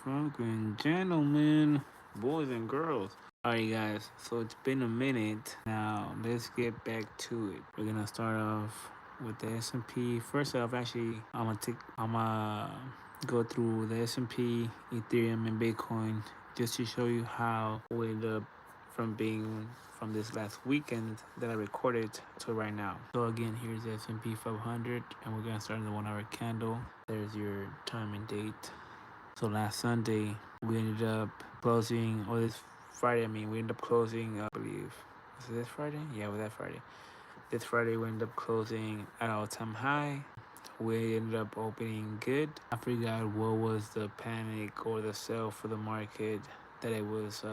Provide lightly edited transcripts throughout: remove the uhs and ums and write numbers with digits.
Fucking gentlemen, boys and girls. Alright, guys, so it's been a minute. Now, let's get back to it. We're gonna start off with the S&P. First off, actually, I'm gonna go through the S&P, Ethereum, and Bitcoin just to show you how we end up from being from this last weekend that I recorded to right now. So again, here's the S&P 500, and we're gonna start in the 1 hour candle. There's your time and date. So last Sunday, we ended up closing, or this Friday, we ended up closing, I believe, was it this Friday? Yeah, it was that Friday. This Friday, we ended up closing at all-time high. We ended up opening good. I forgot what was the panic or the sell for the market that it was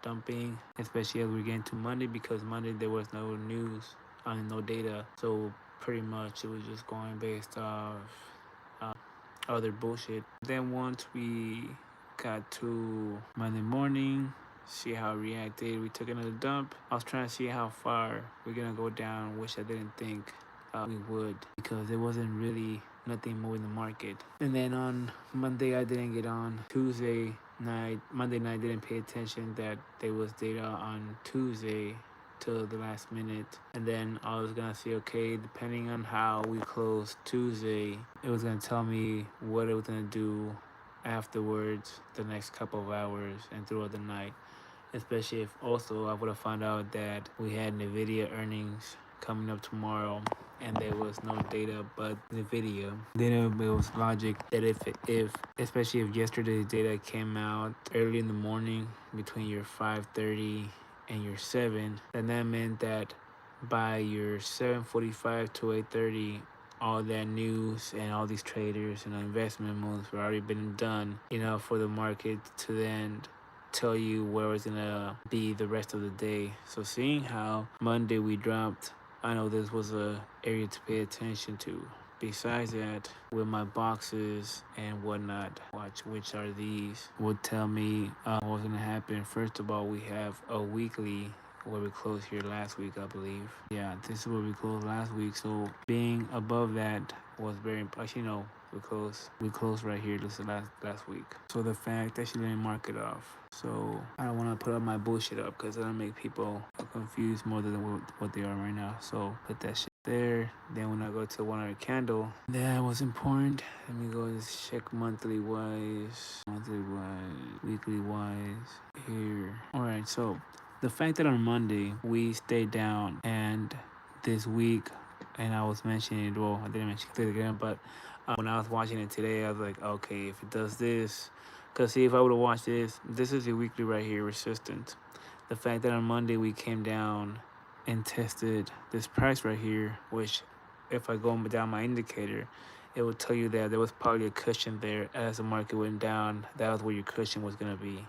dumping, especially as we get into Monday, because Monday there was no news, no data. So pretty much it was just going based off other bullshit. Then once we got to Monday morning, see how it reacted, we took another dump. I was trying to see how far we're gonna go down, which I didn't think we would, because there wasn't really nothing moving the market. And then on Monday I didn't get on. Monday night didn't pay attention that there was data on Tuesday till the last minute. And then I was gonna see, okay, depending on how we closed Tuesday, it was gonna tell me what it was gonna do afterwards, the next couple of hours and throughout the night. Especially if also I would have found out that we had Nvidia earnings coming up tomorrow and there was no data but Nvidia data. It was logic that if especially if yesterday's data came out early in the morning between your 5:30 and your 7, then that meant that by your 7:45 to 8:30, all that news and all these traders and investment moves were already been done, for the market to then tell you where it's gonna be the rest of the day. So seeing how Monday we dropped, I know this was a area to pay attention to. Besides that, with my boxes and whatnot, watch which are these, would tell me what's gonna happen. First of all, we have a weekly where we closed here last week, I believe. Yeah, this is where we closed last week. So being above that was very actually no, we closed right here. This is last week. So the fact that she didn't mark it off. So I don't want to put up my bullshit up because it'll make people confused more than what they are right now. So put that shit there. Then when I go to 1 hour candle, that was important. Let me go check monthly wise, weekly wise here. All right, so the fact that on Monday we stayed down, and this week, and I was mentioning it, well, I didn't mention it again, but when I was watching it today, I was like, okay, if it does this, because see, if I would have watched this is a weekly right here, resistance. The fact that on Monday we came down and tested this price right here, which if I go down my indicator, it will tell you that there was probably a cushion there as the market went down. That was where your cushion was going to be,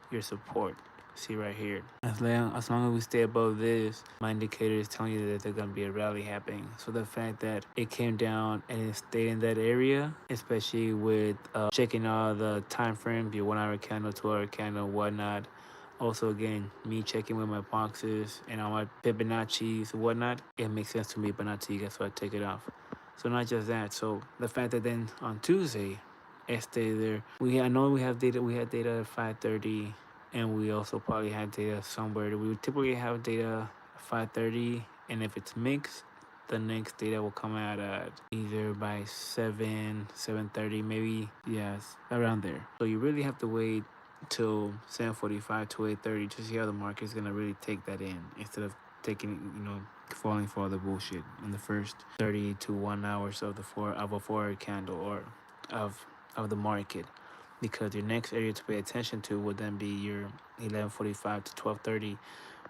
your support. See right here. As long as we stay above this, my indicator is telling you that there's gonna be a rally happening. So the fact that it came down and it stayed in that area, especially with checking all the time frames, your 1 hour candle, 2 hour candle, whatnot. Also, again, me checking with my boxes and all my Fibonacci's and whatnot, it makes sense to me, but not to you guys, so I take it off. So not just that. So the fact that then on Tuesday, it stayed there. I know we have data. We had data at 5:30, and we also probably had data somewhere. We would typically have data 5:30, and if it's mixed, the next data will come out at either by 7:30, maybe. Yes, around there. So you really have to wait till 7:45 to 8:30 to see how the market is gonna really take that in, instead of taking, falling for all the bullshit in the first 30 to 1 hours of a 4 hour candle, or of the market. Because your next area to pay attention to would then be your 11:45 to 12:30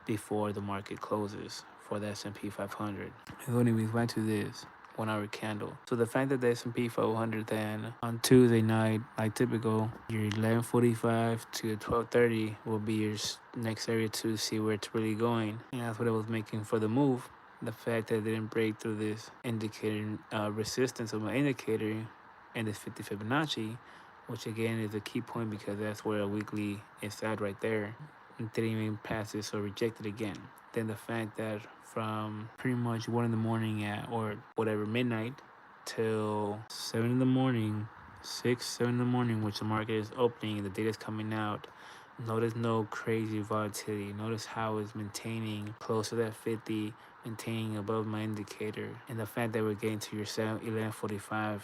before the market closes for the S&P 500. So anyways, back to this 1 hour candle. So the fact that the S&P 500 then on Tuesday night, like typical, your 11:45 to 12:30 will be your next area to see where it's really going. And that's what it was making for the move. The fact that it didn't break through this indicator resistance of my indicator and this 50 Fibonacci, which again is a key point because that's where a weekly is at right there. And didn't even pass it, so rejected again. Then the fact that from pretty much 1 in the morning or whatever, midnight till 7 in the morning, 6, 7 in the morning, which the market is opening, the data is coming out. Notice no crazy volatility. Notice how it's maintaining close to that 50, maintaining above my indicator. And the fact that we're getting to your 11:45,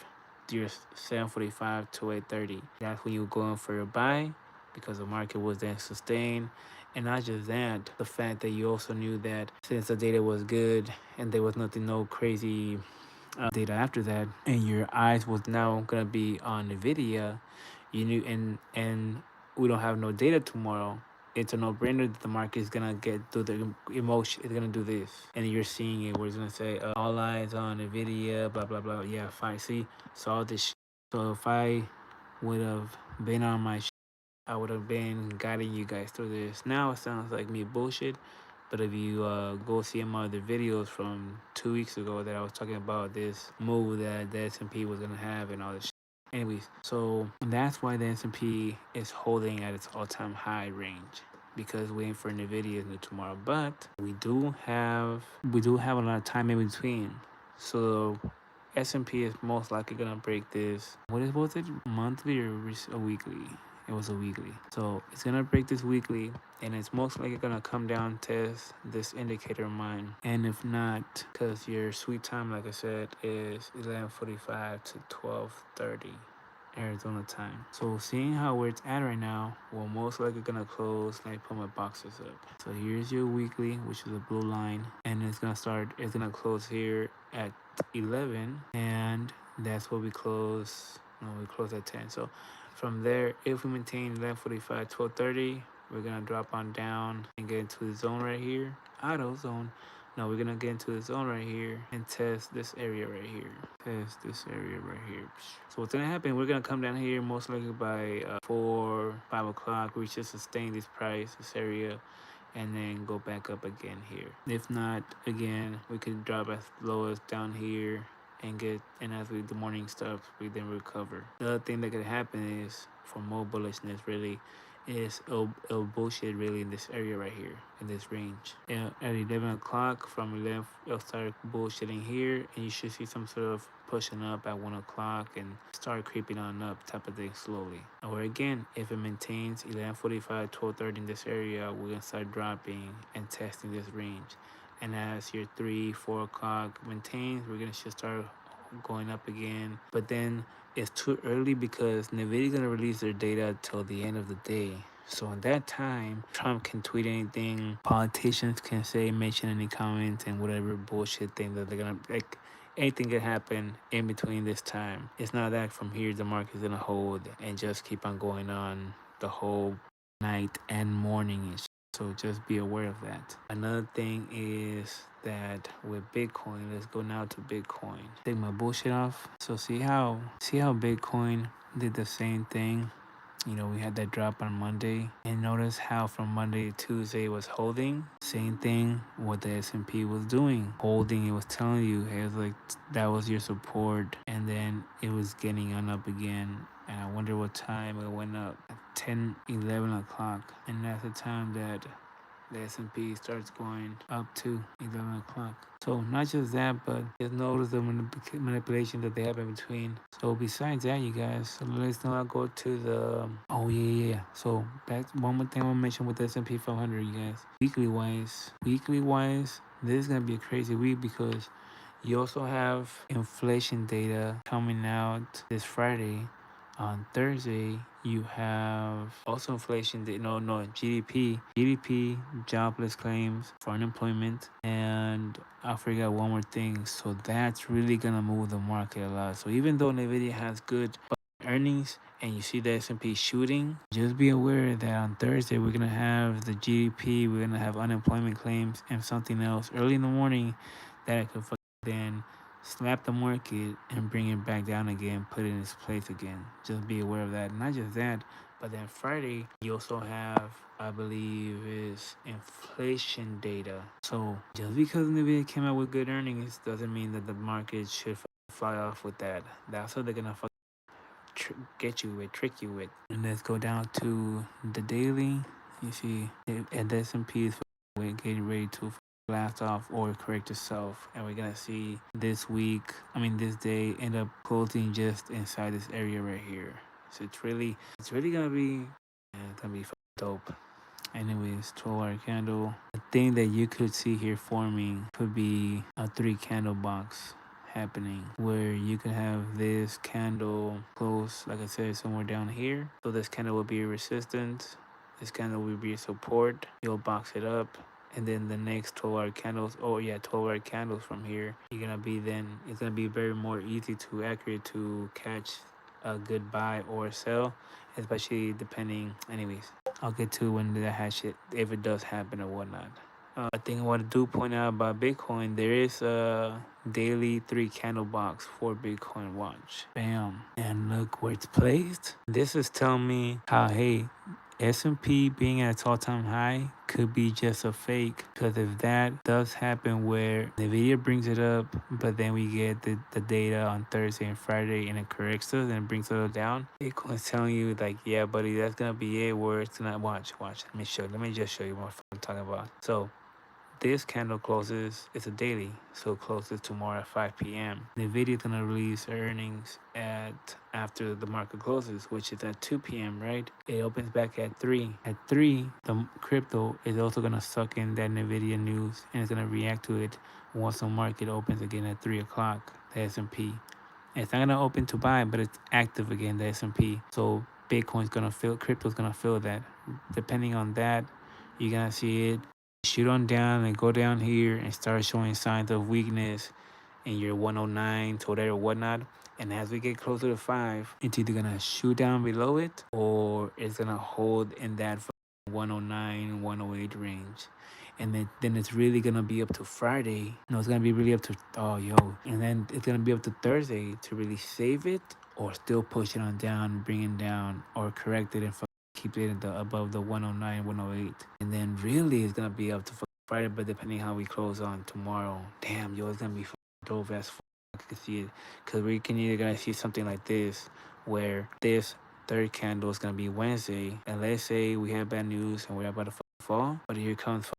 your 7:45 to 8:30. That's when you go in for your buy because the market was then sustained. And not just that, the fact that you also knew that since the data was good and there was nothing, no crazy data after that, and your eyes was now gonna be on Nvidia, you knew, and we don't have no data tomorrow. It's a no-brainer that the market is gonna get through the emotion. It's gonna do this, and you're seeing it. Where it's gonna say all eyes on Nvidia, blah blah blah. Yeah, fine. See, so all this. So if I would have been on my I would have been guiding you guys through this. Now it sounds like me bullshit, but if you go see my other videos from 2 weeks ago that I was talking about this move that the S&P was gonna have and all this. Anyways, so that's why the S&P is holding at its all-time high range because waiting for Nvidia to tomorrow. But we do have a lot of time in between. So S&P is most likely gonna break this. Was it monthly or a weekly? It was a weekly. So it's gonna break this weekly, and it's most likely gonna come down test this indicator of mine. And if not, because your sweet time, like I said, is 11:45 to 12:30. Arizona time. So seeing how where it's at right now, we're most likely gonna close. Let me put my boxes up. So here's your weekly, which is a blue line, and it's gonna close here at 11, and that's what we close. No, we close at 10. So from there, if we maintain 11:45, 12:30, we're gonna drop on down and get into the zone right here, auto zone. No, we're gonna get into the zone right here and test this area right here. Test this area right here. So what's gonna happen? We're gonna come down here most likely by 4, 5 o'clock. We should sustain this price, this area, and then go back up again here. If not, again, we could drop as low as down here and as we the morning stuff, we then recover. The other thing that could happen is for more bullishness really is it'll bullshit really in this area right here in this range. At 11 o'clock from 11 it'll start bullshitting here, and you should see some sort of pushing up at 1 o'clock and start creeping on up type of thing slowly. Or again, if it maintains 11:45, 12:30 in this area, we're gonna start dropping and testing this range. And as your 3, 4 o'clock maintains, we're gonna should start going up again. But then it's too early because Nvidia's gonna release their data till the end of the day. So in that time, Trump can tweet anything, politicians can say, mention any comments and whatever bullshit thing that they're gonna like. Anything can happen in between this time. It's not that from here the market's gonna hold and just keep on going on the whole night and morning. So just be aware of that. Another thing is that with Bitcoin, let's go now to Bitcoin. Take my bullshit off. So see how Bitcoin did the same thing. We had that drop on Monday, and notice how from Monday to Tuesday it was holding. Same thing what the S&P was doing, holding. It was telling you, hey, it was like that was your support, and then it was getting on up again. And I wonder what time it went up. At 10, 11 o'clock, and that's the time that the S&P starts going up to 11 o'clock. So not just that, but just notice the manipulation that they have in between. So besides that, you guys, so let's not go to the. Oh yeah. So that's one more thing I want to mention with the S&P 500, you guys. Weekly wise, this is gonna be a crazy week because you also have inflation data coming out this Friday. On Thursday, you have also inflation. No, GDP, jobless claims for unemployment, and I forgot one more thing. So that's really gonna move the market a lot. So even though Nvidia has good earnings and you see the S&P shooting, just be aware that on Thursday we're gonna have the GDP, we're gonna have unemployment claims and something else early in the morning that could then slap the market and bring it back down again, put it in its place again. Just be aware of that. Not just that, but then Friday you also have, I believe, is inflation data. So just because Nvidia came out with good earnings doesn't mean that the market should fly off with that. That's what they're gonna get you with, trick you with. And let's go down to the daily. You see, and the S&P is getting ready to blast off or correct itself, and we're gonna see this week, this day end up closing just inside this area right here. So it's really gonna be, yeah, it's gonna be dope. Anyways, 12-hour candle. The thing that you could see here forming could be a 3 candle box happening where you could have this candle close, like I said, somewhere down here. So this candle will be a resistance. This candle will be a support. You'll box it up. And then the next 12-hour candles, 12-hour candles from here, it's gonna be very more easy to accurate to catch a good buy or sell, especially depending. Anyways, I'll get to when that shit, if it does happen or whatnot. I think I want to do point out about Bitcoin. There is a daily 3 candle box for Bitcoin Watch. Bam, and look where it's placed. This is telling me how, hey, S&P being at its all-time high could be just a fake, because if that does happen where Nvidia brings it up but then we get the data on Thursday and Friday and it corrects us and brings it down, Bitcoin's telling you like, yeah buddy, that's gonna be it, where it's gonna watch. Let me just show you what I'm talking about. So this candle closes, it's a daily, so it closes tomorrow at 5 p.m. Nvidia's gonna release earnings at after the market closes, which is at 2 p.m., right? It opens back at 3. At 3, the crypto is also gonna suck in that Nvidia news and it's gonna react to it once the market opens again at 3 o'clock, the S&P. It's not gonna open to buy, but it's active again, the S&P. So Bitcoin's gonna feel, crypto's gonna feel that. Depending on that, you're gonna see it shoot on down and go down here and start showing signs of weakness in your 109 to whatever whatnot. And as we get closer to 5, it's either gonna shoot down below it or it's gonna hold in that 109 108 range. And then it's really gonna be up to Friday. No, it's gonna be really up to and then it's gonna be up to Thursday to really save it or still push it on down, bring it down, or correct it and keep it above the 109 108. And then really it's gonna be up to Friday, but depending how we close on tomorrow. Damn, it's gonna be dope as fuck. I can see it, because we can either gonna see something like this where this third candle is gonna be Wednesday, and let's say we have bad news and we're about to fall, but here comes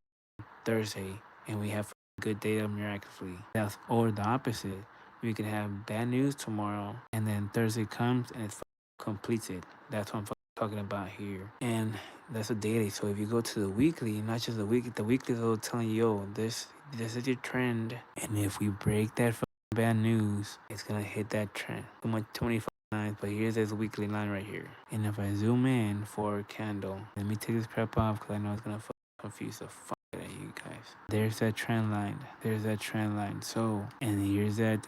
Thursday and we have good data miraculously. That's, or the opposite, we can have bad news tomorrow and then Thursday comes and it completes it. That's what I'm talking about here. And that's a daily. So if you go to the weekly, not just the weekly is telling you, yo, this is your trend, and if we break that bad news, it's gonna hit that trend. Too many lines, but here's this weekly line right here. And if I zoom in for a candle, let me take this crap off because I know it's gonna confuse the fuck out of you guys. There's that trend line. So, and here's that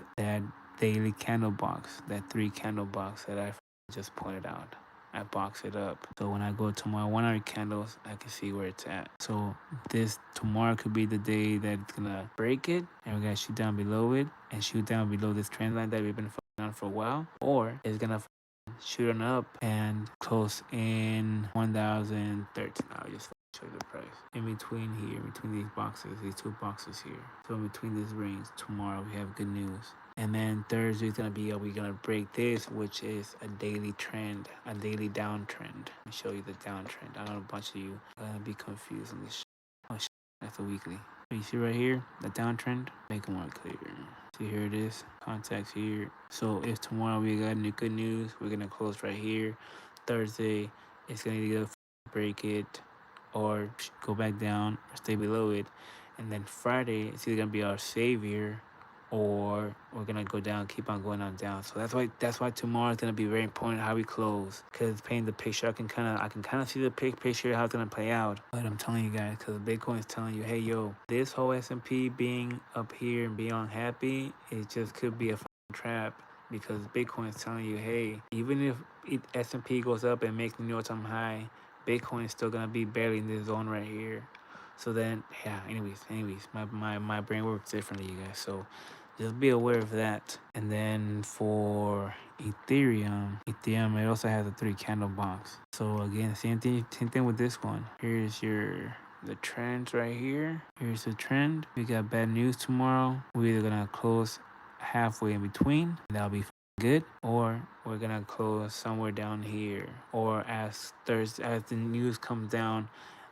daily candle box, that 3 candle box that I just pointed out. I box it up. So when I go to my 1-hour candles, I can see where it's at. So this tomorrow could be the day that it's gonna break it and we're gonna shoot down below it and shoot down below this trend line that we've been on for a while. Or it's gonna shoot on up and close in 1,013. I'll just show you the price. In between here, between these boxes, these 2 boxes here. So in between this range, tomorrow we have good news. And then Thursday is gonna be, we're gonna break this, which is a daily trend, a daily downtrend. Let me show you the downtrend. I know a bunch of you are gonna be confused on this. That's a weekly. You see right here, the downtrend. Make it more clear. See, here it is. Contacts here. So if tomorrow we got good news, we're gonna close right here. Thursday, it's gonna either break it or go back down or stay below it. And then Friday, it's either gonna be our savior or we're gonna go down, keep on going on down. So that's why tomorrow is gonna be very important how we close, because it's painting the picture. I can kind of see the picture how it's gonna play out. But I'm telling you guys, because Bitcoin is telling you, hey yo, this whole S&P being up here and being unhappy, it just could be a trap, because Bitcoin is telling you, hey, even if S&P goes up and makes new all-time high, Bitcoin is still gonna be barely in this zone right here. So then, yeah. Anyways, my brain works differently, you guys. So just be aware of that. And then for Ethereum, it also has a 3 candle box. So again, same thing with this one. Here's the trends right here. Here's the trend. We got bad news tomorrow. We're either gonna close halfway in between. That'll be good, or we're gonna close somewhere down here. Or as the news comes down,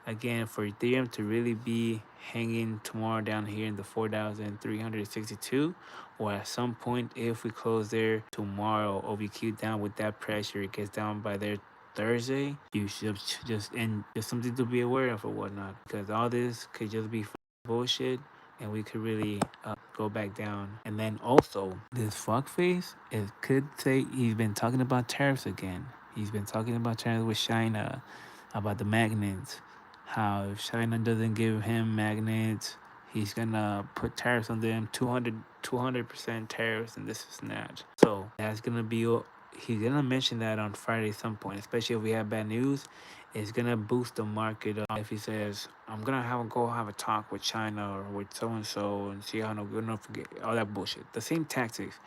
again, for Ethereum to really be hanging tomorrow down here in the 4,362, or at some point if we close there tomorrow or we keep down with that pressure, it gets down by there Thursday, you should just, and just something to be aware of or whatnot, because all this could just be bullshit and we could really go back down. And then also, this fuckface, it could say he's been talking about tariffs again. He's been talking about tariffs with China, about the magnets. How if China doesn't give him magnets, he's gonna put tariffs on them, 200% tariffs, and this is that. So that's gonna be, he's gonna mention that on Friday some point, especially if we have bad news. It's gonna boost the market up if he says, I'm gonna have a talk with China or with so and so and see how no good enough, forget all that bullshit. The same tactics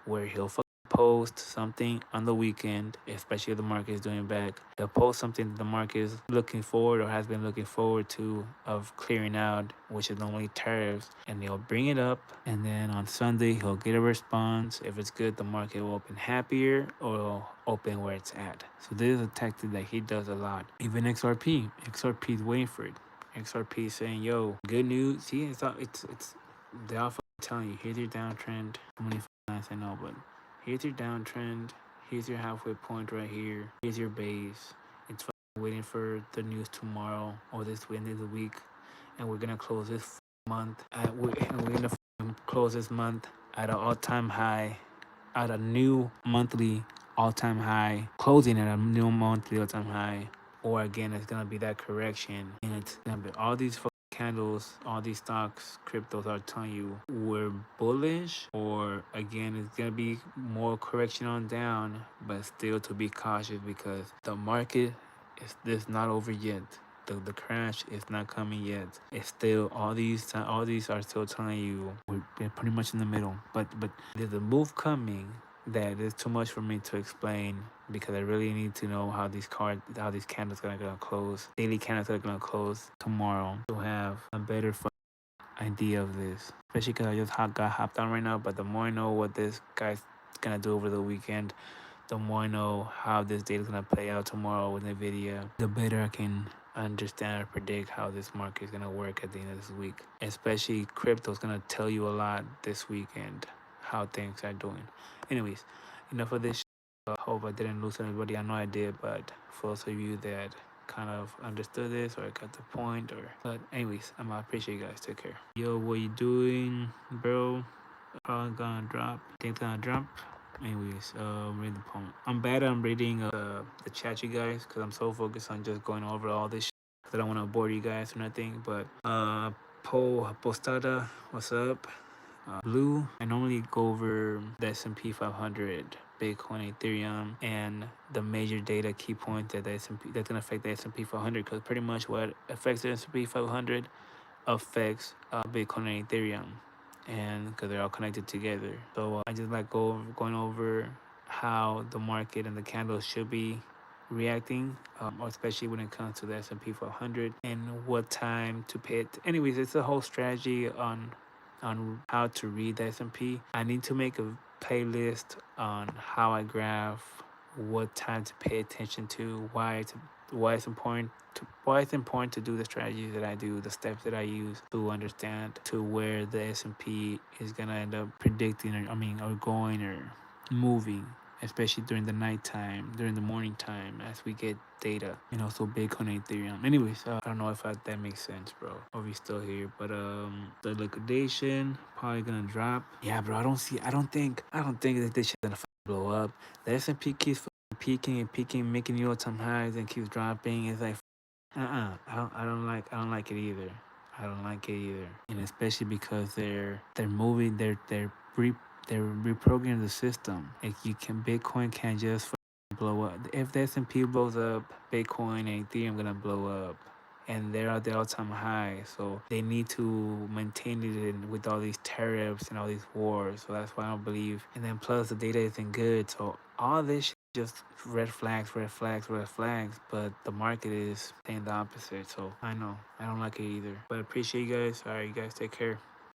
where he'll post something on the weekend, especially if the market is doing bad. They'll post something that the market is looking forward or has been looking forward to of clearing out, which is normally tariffs, and they'll bring it up. And then on Sunday, he'll get a response. If it's good, the market will open happier or it'll open where it's at. So this is a tactic that he does a lot. Even XRP is waiting for it. XRP is saying, "Yo, good news." See, it's they all telling you, here's your downtrend. How many nights I know, but here's your downtrend. Here's your halfway point right here. Here's your base. It's waiting for the news tomorrow or this end of the week, and we're gonna close this month. We're gonna close this month at an all-time high, at a new monthly all-time high, closing at a new monthly all-time high. Or again, it's gonna be that correction, and it's gonna be all these candles, all these stocks, cryptos are telling you we're bullish, or again, it's gonna be more correction on down, but still to be cautious because the market is this not over yet. The crash is not coming yet. It's still all these are still telling you we're pretty much in the middle. But there's a move coming that is too much for me to explain because I really need to know how these candles are gonna close. Daily candles are gonna close tomorrow to have a better idea of this. Especially because I just got hopped on right now. But the more I know what this guy's gonna do over the weekend, the more I know how this data is gonna play out tomorrow with NVIDIA, the better I can understand or predict how this market is gonna work at the end of this week. Especially crypto is gonna tell you a lot this weekend how things are doing. Anyways, enough of this. I hope I didn't lose anybody. I know I did, but for those of you that kind of understood this or got the point, or but anyways, I appreciate you guys. Take care. Yo, what you doing, bro? Probably gonna drop. Think gonna drop. Anyways, read the poem. I'm bad at reading the chat, you guys, because I'm so focused on just going over all this shit. I don't want to bore you guys or nothing. But Postada, what's up? Blue, I normally go over the S&P 500, Bitcoin, Ethereum, and the major data key points that the S&P that's gonna affect the S&P 500. Because pretty much what affects the S&P 500 affects Bitcoin and Ethereum, and because they're all connected together. So I just like going over how the market and the candles should be reacting, especially when it comes to the S&P 500 and what time to pay it. Anyways, it's a whole strategy on how to read the S&P. I need to make a playlist on how I graph, what time to pay attention to, why it's important to do the strategies that I do, the steps that I use to understand to where the S&P is gonna end up predicting or going or moving, especially during the nighttime, during the morning time as we get data, so Bitcoin and Ethereum. Anyways, I don't know if that makes sense, bro, or we still here, but the liquidation probably gonna drop. Yeah, bro, I don't think that this shit's gonna blow up. The S&P keeps peaking and peaking, making new all-time highs and keeps dropping. It's like, I don't like it either. I don't like it either, and especially because they're moving, they're reprogramming the system. Like Bitcoin can't just blow up. If the S&P blows up, Bitcoin and Ethereum gonna blow up, and they're at the all-time high. So they need to maintain it with all these tariffs and all these wars. So that's why I don't believe. And then plus the data isn't good. So all this shit just red flags. But the market is saying the opposite. So I know I don't like it either. But I appreciate you guys. All right, you guys take care.